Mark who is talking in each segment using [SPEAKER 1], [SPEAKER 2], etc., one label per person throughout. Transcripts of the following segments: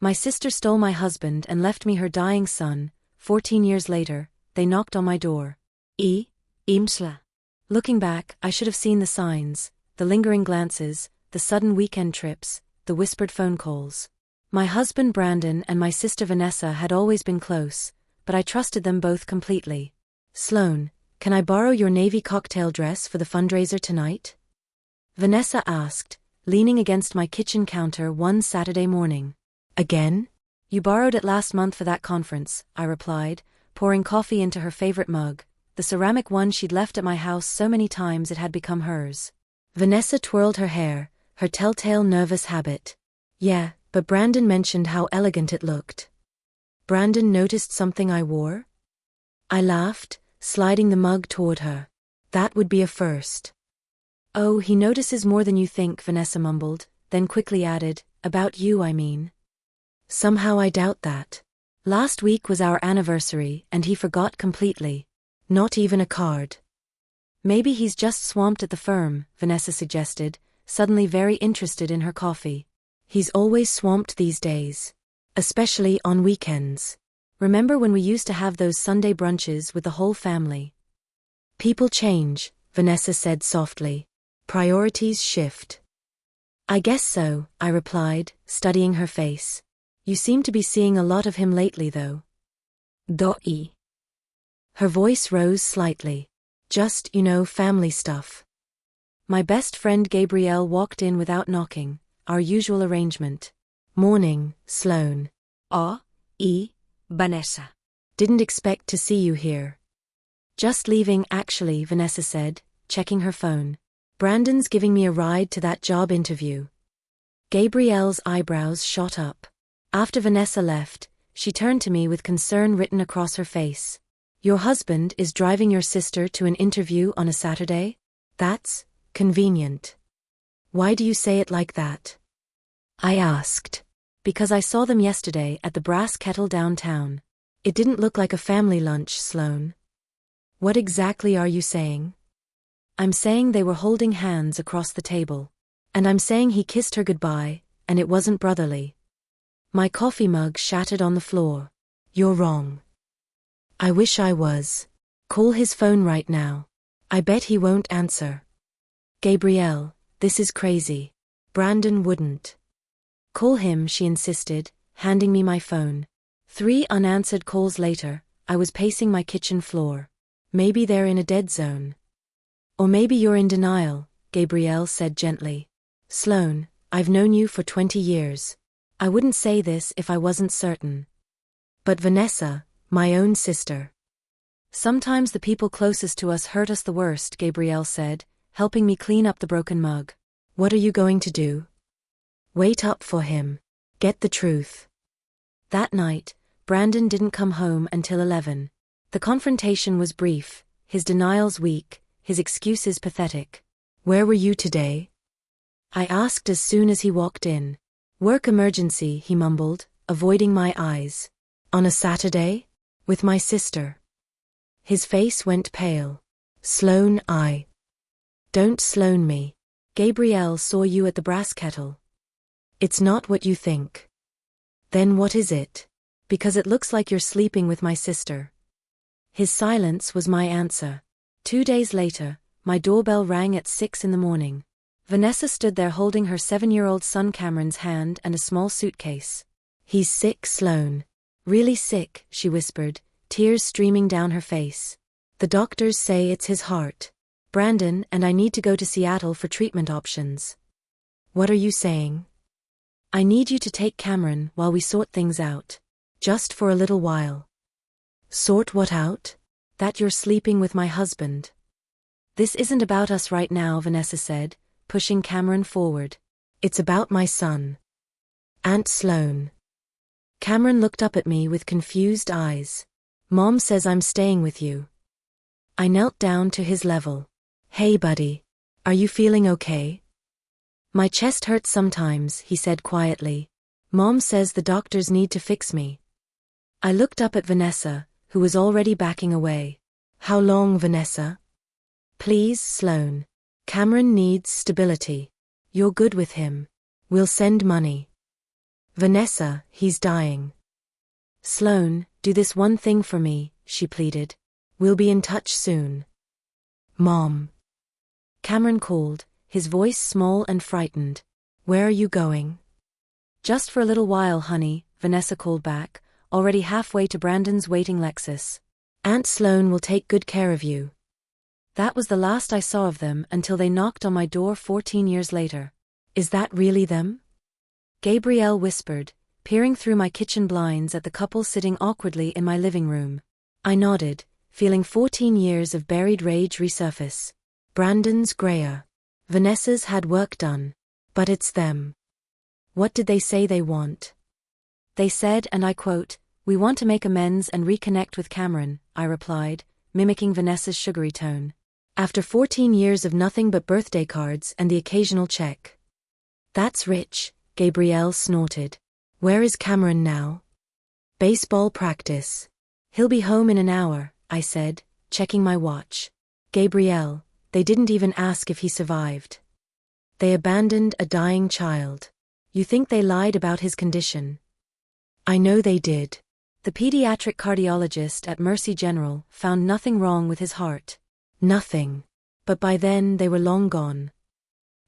[SPEAKER 1] My sister stole my husband and left me her dying son. 14 years later, they knocked on my door. Imsla. Looking back, I should have seen the signs, the lingering glances, the sudden weekend trips, the whispered phone calls. My husband Brandon and my sister Vanessa had always been close, but I trusted them both completely. Sloane, can I borrow your navy cocktail dress for the fundraiser tonight? Vanessa asked, leaning against my kitchen counter one Saturday morning. Again? You borrowed it last month for that conference, I replied, pouring coffee into her favorite mug, the ceramic one she'd left at my house so many times it had become hers. Vanessa twirled her hair, her telltale nervous habit. Yeah, but Brandon mentioned how elegant it looked. Brandon noticed something I wore? I laughed, sliding the mug toward her. That would be a first. Oh, he notices more than you think, Vanessa mumbled, then quickly added, about you, I mean. Somehow I doubt that. Last week was our anniversary and he forgot completely. Not even a card. Maybe he's just swamped at the firm, Vanessa suggested, suddenly very interested in her coffee. He's always swamped these days. Especially on weekends. Remember when we used to have those Sunday brunches with the whole family? People change, Vanessa said softly. Priorities shift. I guess so, I replied, studying her face. You seem to be seeing a lot of him lately though. Doi. Her voice rose slightly. Just, family stuff. My best friend Gabrielle walked in without knocking, our usual arrangement. Morning, Sloane. Vanessa. Didn't expect to see you here. Just leaving actually, Vanessa said, checking her phone. Brandon's giving me a ride to that job interview. Gabrielle's eyebrows shot up. After Vanessa left, she turned to me with concern written across her face. Your husband is driving your sister to an interview on a Saturday? That's convenient. Why do you say it like that? I asked. Because I saw them yesterday at the Brass Kettle downtown. It didn't look like a family lunch, Sloane. What exactly are you saying? I'm saying they were holding hands across the table. And I'm saying he kissed her goodbye, and it wasn't brotherly. My coffee mug shattered on the floor. You're wrong. I wish I was. Call his phone right now. I bet he won't answer. Gabrielle, this is crazy. Brandon wouldn't. Call him, she insisted, handing me my phone. 3 unanswered calls later, I was pacing my kitchen floor. Maybe they're in a dead zone. Or maybe you're in denial, Gabrielle said gently. Sloane, I've known you for 20 years. I wouldn't say this if I wasn't certain. But Vanessa, my own sister. Sometimes the people closest to us hurt us the worst, Gabrielle said, helping me clean up the broken mug. What are you going to do? Wait up for him. Get the truth. That night, Brandon didn't come home until 11. The confrontation was brief, his denials weak, his excuses pathetic. Where were you today? I asked as soon as he walked in. Work emergency, he mumbled, avoiding my eyes. On a Saturday? With my sister. His face went pale. Sloane, Don't Sloane me. Gabrielle saw you at the Brass Kettle. It's not what you think. Then what is it? Because it looks like you're sleeping with my sister. His silence was my answer. 2 days later, my doorbell rang at 6 in the morning. Vanessa stood there holding her 7-year-old son Cameron's hand and a small suitcase. He's sick, Sloane. Really sick, she whispered, tears streaming down her face. The doctors say it's his heart. Brandon and I need to go to Seattle for treatment options. What are you saying? I need you to take Cameron while we sort things out. Just for a little while. Sort what out? That you're sleeping with my husband. This isn't about us right now, Vanessa said, pushing Cameron forward. It's about my son. Aunt Sloane. Cameron looked up at me with confused eyes. Mom says I'm staying with you. I knelt down to his level. Hey buddy. Are you feeling okay? My chest hurts sometimes, he said quietly. Mom says the doctors need to fix me. I looked up at Vanessa, who was already backing away. How long, Vanessa? Please, Sloane. Cameron needs stability. You're good with him. We'll send money. Vanessa, he's dying. Sloan, do this one thing for me, she pleaded. We'll be in touch soon. Mom. Cameron called, his voice small and frightened. Where are you going? Just for a little while, honey, Vanessa called back, already halfway to Brandon's waiting Lexus. Aunt Sloan will take good care of you. That was the last I saw of them until they knocked on my door 14 years later. Is that really them? Gabrielle whispered, peering through my kitchen blinds at the couple sitting awkwardly in my living room. I nodded, feeling 14 years of buried rage resurface. Brandon's grayer. Vanessa's had work done. But it's them. What did they say they want? They said, and I quote, "We want to make amends and reconnect with Cameron," I replied, mimicking Vanessa's sugary tone. After 14 years of nothing but birthday cards and the occasional check. That's rich, Gabrielle snorted. Where is Cameron now? Baseball practice. He'll be home in an hour, I said, checking my watch. Gabrielle, they didn't even ask if he survived. They abandoned a dying child. You think they lied about his condition? I know they did. The pediatric cardiologist at Mercy General found nothing wrong with his heart. Nothing. But by then they were long gone.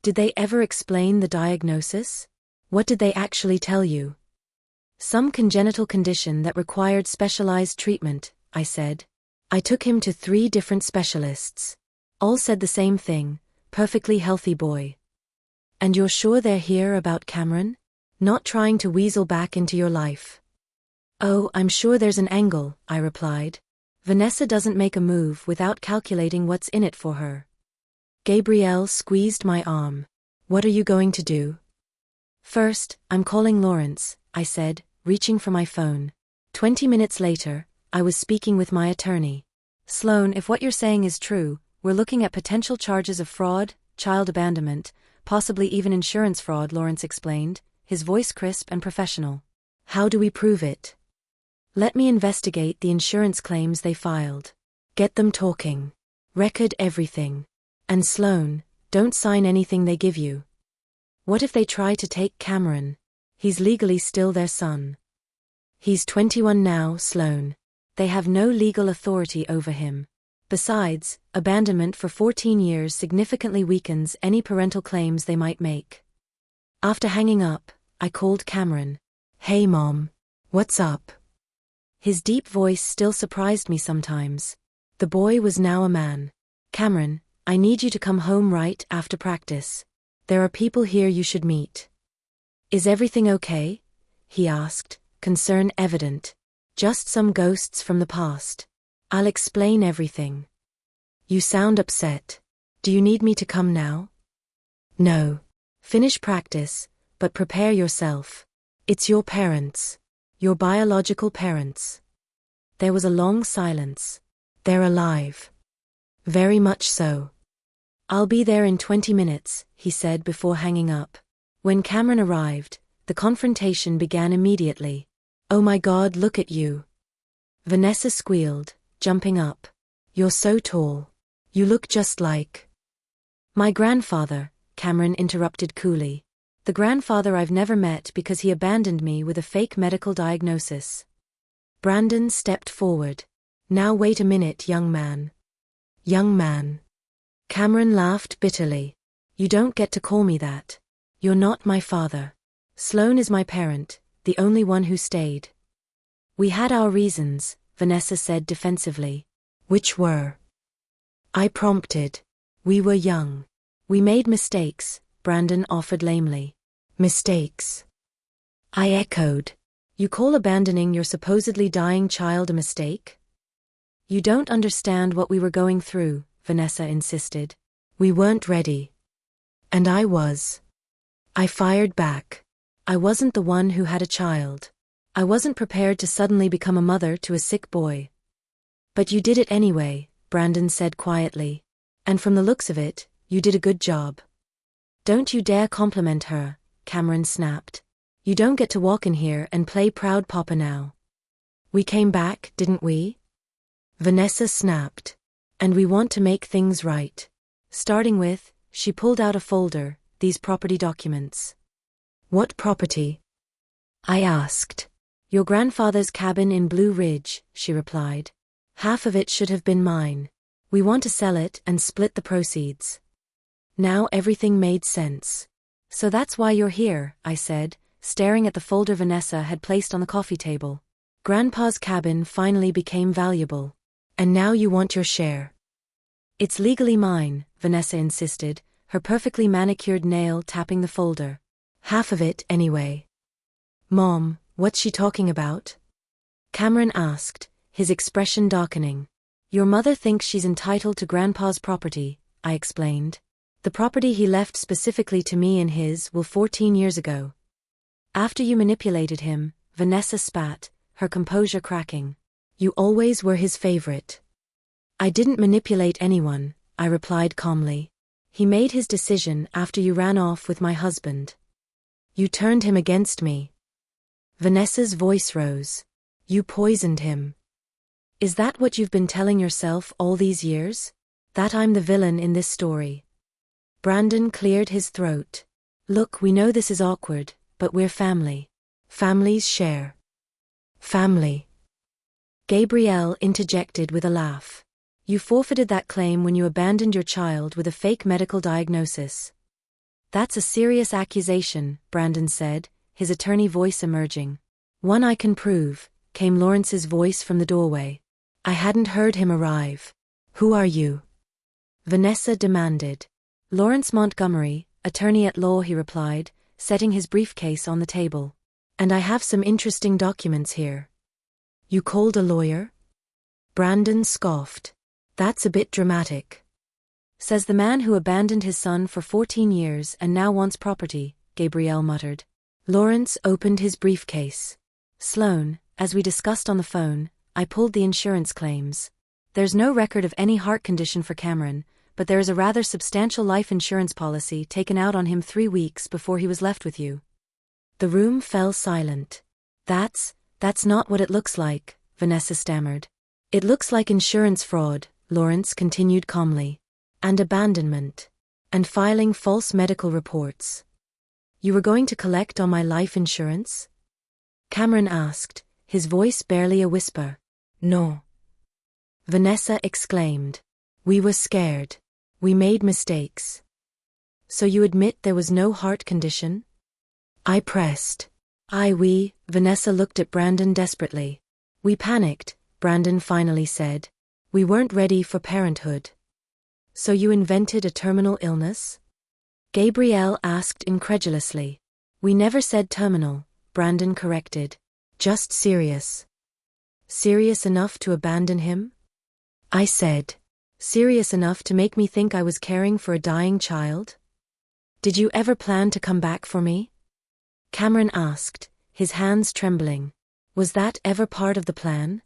[SPEAKER 1] Did they ever explain the diagnosis? What did they actually tell you? Some congenital condition that required specialized treatment, I said. I took him to 3 different specialists. All said the same thing, perfectly healthy boy. And you're sure they're here about Cameron? Not trying to weasel back into your life? Oh, I'm sure there's an angle, I replied. Vanessa doesn't make a move without calculating what's in it for her. Gabrielle squeezed my arm. What are you going to do? First, I'm calling Lawrence, I said, reaching for my phone. 20 minutes later, I was speaking with my attorney. Sloan, if what you're saying is true, we're looking at potential charges of fraud, child abandonment, possibly even insurance fraud, Lawrence explained, his voice crisp and professional. How do we prove it? Let me investigate the insurance claims they filed. Get them talking. Record everything. And Sloan, don't sign anything they give you. What if they try to take Cameron? He's legally still their son. He's 21 now, Sloan. They have no legal authority over him. Besides, abandonment for 14 years significantly weakens any parental claims they might make. After hanging up, I called Cameron. Hey Mom. What's up? His deep voice still surprised me sometimes. The boy was now a man. Cameron, I need you to come home right after practice. There are people here you should meet. Is everything okay? He asked, concern evident. Just some ghosts from the past. I'll explain everything. You sound upset. Do you need me to come now? No. Finish practice, but prepare yourself. It's your parents. Your biological parents. There was a long silence. They're alive. Very much so. I'll be there in 20 minutes, he said before hanging up. When Cameron arrived, the confrontation began immediately. Oh my God, look at you. Vanessa squealed, jumping up. You're so tall. You look just like... My grandfather, Cameron interrupted coolly. The grandfather I've never met because he abandoned me with a fake medical diagnosis. Brandon stepped forward. Now wait a minute, young man. Young man. Cameron laughed bitterly. You don't get to call me that. You're not my father. Sloan is my parent, the only one who stayed. We had our reasons, Vanessa said defensively. Which were? I prompted. We were young. We made mistakes, Brandon offered lamely. Mistakes. I echoed. You call abandoning your supposedly dying child a mistake? You don't understand what we were going through, Vanessa insisted. We weren't ready. And I was. I fired back. I wasn't the one who had a child. I wasn't prepared to suddenly become a mother to a sick boy. But you did it anyway, Brandon said quietly. And from the looks of it, you did a good job. Don't you dare compliment her, Cameron snapped. You don't get to walk in here and play proud papa now. We came back, didn't we? Vanessa snapped. And we want to make things right. Starting with, she pulled out a folder, these property documents. What property? I asked. Your grandfather's cabin in Blue Ridge, she replied. Half of it should have been mine. We want to sell it and split the proceeds. Now everything made sense. So that's why you're here, I said, staring at the folder Vanessa had placed on the coffee table. Grandpa's cabin finally became valuable. And now you want your share. It's legally mine, Vanessa insisted, her perfectly manicured nail tapping the folder. Half of it, anyway. Mom, what's she talking about? Cameron asked, his expression darkening. Your mother thinks she's entitled to Grandpa's property, I explained. The property he left specifically to me and his will 14 years ago. After you manipulated him, Vanessa spat, her composure cracking. You always were his favorite. I didn't manipulate anyone, I replied calmly. He made his decision after you ran off with my husband. You turned him against me. Vanessa's voice rose. You poisoned him. Is that what you've been telling yourself all these years? That I'm the villain in this story? Brandon cleared his throat. Look, we know this is awkward, but we're family. Families share. Family. Gabrielle interjected with a laugh. You forfeited that claim when you abandoned your child with a fake medical diagnosis. That's a serious accusation, Brandon said, his attorney voice emerging. One I can prove, came Lawrence's voice from the doorway. I hadn't heard him arrive. Who are you? Vanessa demanded. Lawrence Montgomery, attorney at law, he replied, setting his briefcase on the table. And I have some interesting documents here. You called a lawyer? Brandon scoffed. That's a bit dramatic. Says the man who abandoned his son for 14 years and now wants property, Gabrielle muttered. Lawrence opened his briefcase. Sloan, as we discussed on the phone, I pulled the insurance claims. There's no record of any heart condition for Cameron, but there is a rather substantial life insurance policy taken out on him 3 weeks before he was left with you. The room fell silent. That's not what it looks like, Vanessa stammered. It looks like insurance fraud, Lawrence continued calmly. And abandonment. And filing false medical reports. You were going to collect on my life insurance? Cameron asked, his voice barely a whisper. No. Vanessa exclaimed. We were scared. We made mistakes. So you admit there was no heart condition? I pressed. We, Vanessa looked at Brandon desperately. We panicked, Brandon finally said. We weren't ready for parenthood. So you invented a terminal illness? Gabrielle asked incredulously. We never said terminal, Brandon corrected. Just serious. Serious enough to abandon him? I said. Serious enough to make me think I was caring for a dying child? Did you ever plan to come back for me? Cameron asked, his hands trembling. Was that ever part of the plan?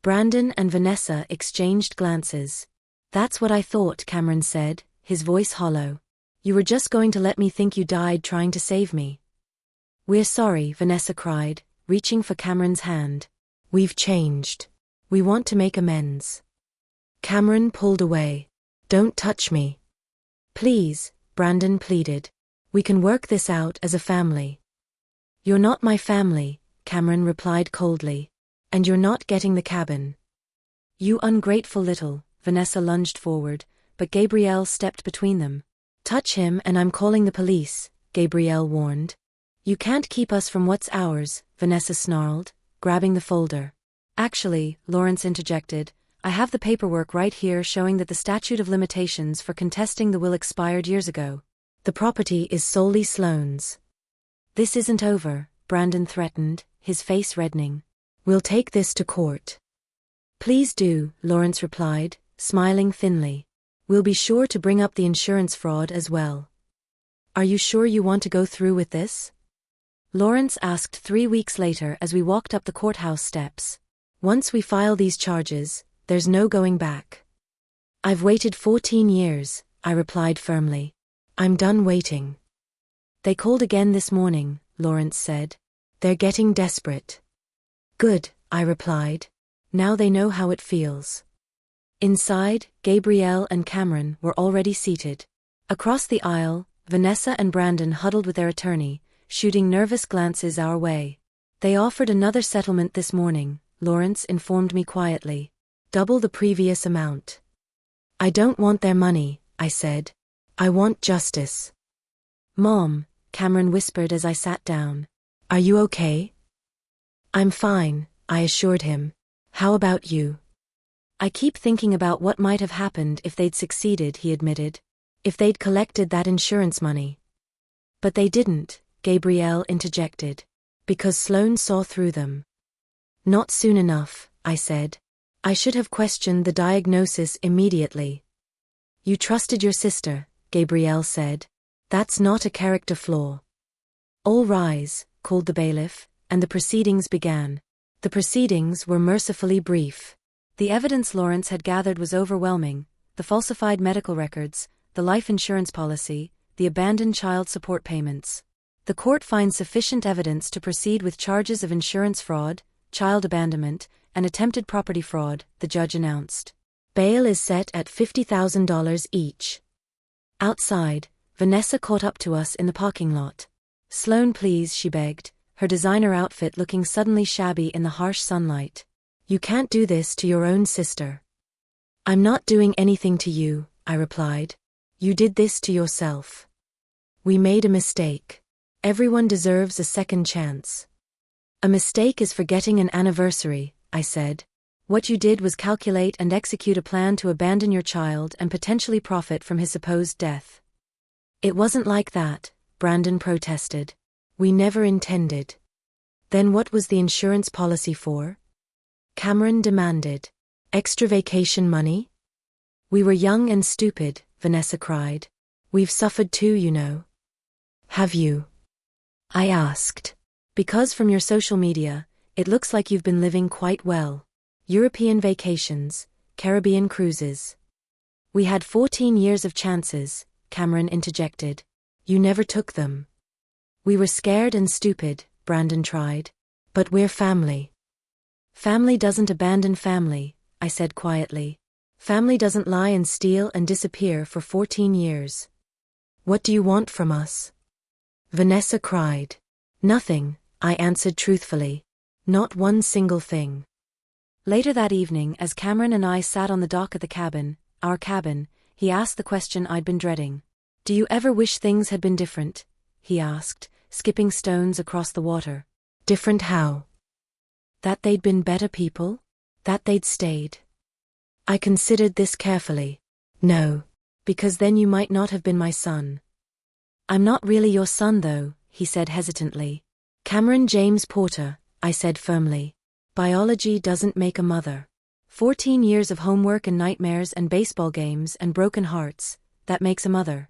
[SPEAKER 1] Brandon and Vanessa exchanged glances. That's what I thought, Cameron said, his voice hollow. You were just going to let me think you died trying to save me. We're sorry, Vanessa cried, reaching for Cameron's hand. We've changed. We want to make amends. Cameron pulled away. Don't touch me. Please, Brandon pleaded. We can work this out as a family. You're not my family, Cameron replied coldly. And you're not getting the cabin. You ungrateful little, Vanessa lunged forward, but Gabrielle stepped between them. Touch him and I'm calling the police, Gabrielle warned. You can't keep us from what's ours, Vanessa snarled, grabbing the folder. Actually, Lawrence interjected, I have the paperwork right here showing that the statute of limitations for contesting the will expired years ago. The property is solely Sloane's. This isn't over, Brandon threatened, his face reddening. We'll take this to court. Please do, Lawrence replied, smiling thinly. We'll be sure to bring up the insurance fraud as well. Are you sure you want to go through with this? Lawrence asked 3 weeks later as we walked up the courthouse steps. Once we file these charges, there's no going back. I've waited 14 years, I replied firmly. I'm done waiting. They called again this morning, Lawrence said. They're getting desperate. Good, I replied. Now they know how it feels. Inside, Gabrielle and Cameron were already seated. Across the aisle, Vanessa and Brandon huddled with their attorney, shooting nervous glances our way. They offered another settlement this morning, Lawrence informed me quietly. Double the previous amount. I don't want their money, I said. I want justice. Mom, Cameron whispered as I sat down. Are you okay? I'm fine, I assured him. How about you? I keep thinking about what might have happened if they'd succeeded, he admitted. If they'd collected that insurance money. But they didn't, Gabrielle interjected. Because Sloane saw through them. Not soon enough, I said. I should have questioned the diagnosis immediately. You trusted your sister, Gabrielle said. That's not a character flaw. All rise, called the bailiff, and the proceedings began. The proceedings were mercifully brief. The evidence Lawrence had gathered was overwhelming: the falsified medical records, the life insurance policy, the abandoned child support payments. The court finds sufficient evidence to proceed with charges of insurance fraud, child abandonment, and attempted property fraud, the judge announced. Bail is set at $50,000 each. Outside, Vanessa caught up to us in the parking lot. Sloane, please, she begged, her designer outfit looking suddenly shabby in the harsh sunlight. You can't do this to your own sister. I'm not doing anything to you, I replied. You did this to yourself. We made a mistake. Everyone deserves a second chance. A mistake is forgetting an anniversary, I said. What you did was calculate and execute a plan to abandon your child and potentially profit from his supposed death. It wasn't like that, Brandon protested. We never intended. Then what was the insurance policy for? Cameron demanded. Extra vacation money? We were young and stupid, Vanessa cried. We've suffered too, you know. Have you? I asked. Because from your social media, it looks like you've been living quite well. European vacations, Caribbean cruises. We had 14 years of chances, Cameron interjected. You never took them. We were scared and stupid, Brandon tried. But we're family. Family doesn't abandon family, I said quietly. Family doesn't lie and steal and disappear for 14 years. What do you want from us? Vanessa cried. Nothing, I answered truthfully. Not one single thing. Later that evening, as Cameron and I sat on the dock at the cabin, our cabin, he asked the question I'd been dreading. Do you ever wish things had been different? He asked, skipping stones across the water. Different how? That they'd been better people? That they'd stayed? I considered this carefully. No. Because then you might not have been my son. I'm not really your son though, he said hesitantly. Cameron James Porter, I said firmly. Biology doesn't make a mother. 14 years of homework and nightmares and baseball games and broken hearts, that makes a mother.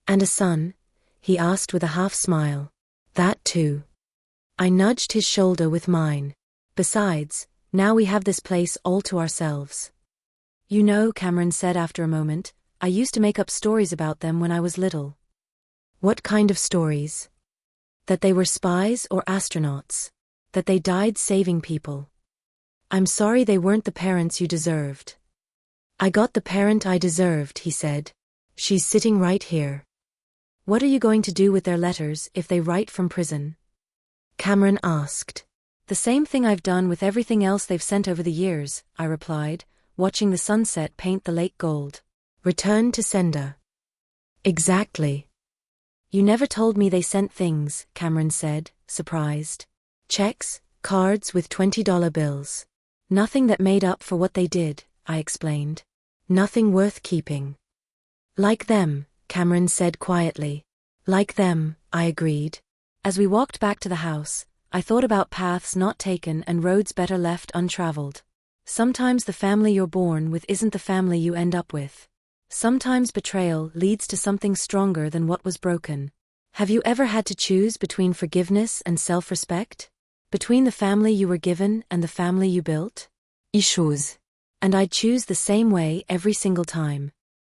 [SPEAKER 1] And a son? He asked with a half smile. That too. I nudged his shoulder with mine. Besides, now we have this place all to ourselves. You know, Cameron said after a moment, I used to make up stories about them when I was little. What kind of stories? That they were spies or astronauts. That they died saving people. I'm sorry they weren't the parents you deserved. I got the parent I deserved, he said. She's sitting right here. What are you going to do with their letters if they write from prison? Cameron asked. The same thing I've done with everything else they've sent over the years, I replied, watching the sunset paint the lake gold. Return to sender. Exactly. You never told me they sent things, Cameron said, surprised. Checks, cards with $20 bills. Nothing that made up for what they did, I explained. Nothing worth keeping. Like them, Cameron said quietly. Like them, I agreed. As we walked back to the house, I thought about paths not taken and roads better left untraveled. Sometimes the family you're born with isn't the family you end up with. Sometimes betrayal leads to something stronger than what was broken. Have you ever had to choose between forgiveness and self-respect? Between the family you were given and the family you built? I chose. And I'd choose the same way every single time.